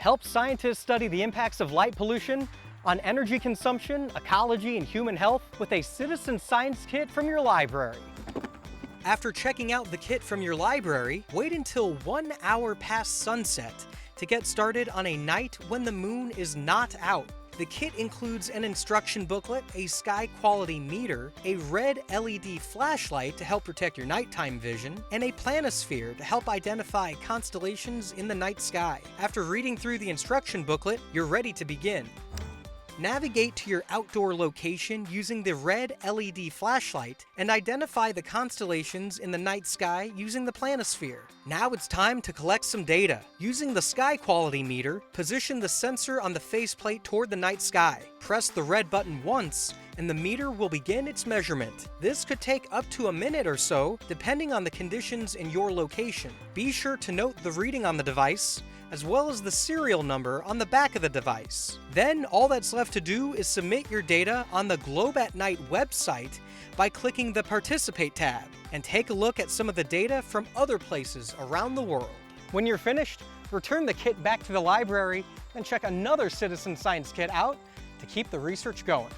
helps scientists study the impacts of light pollution on energy consumption, ecology, and human health with a citizen science kit from your library. After checking out the kit from your library, wait until 1 hour past sunset to get started on a night when the moon is not out. The kit includes an instruction booklet, a sky quality meter, a red LED flashlight to help protect your nighttime vision, and a planisphere to help identify constellations in the night sky. After reading through the instruction booklet, you're ready to begin. Navigate to your outdoor location using the red LED flashlight and identify the constellations in the night sky using the planisphere. Now it's time to collect some data. Using the sky quality meter, position the sensor on the faceplate toward the night sky. Press the red button once, and the meter will begin its measurement. This could take up to a minute or so, depending on the conditions in your location. Be sure to note the reading on the device, as well as the serial number on the back of the device. Then all that's left to do is submit your data on the Globe at Night website by clicking the Participate tab, and take a look at some of the data from other places around the world. When you're finished, return the kit back to the library and check another citizen science kit out to keep the research going.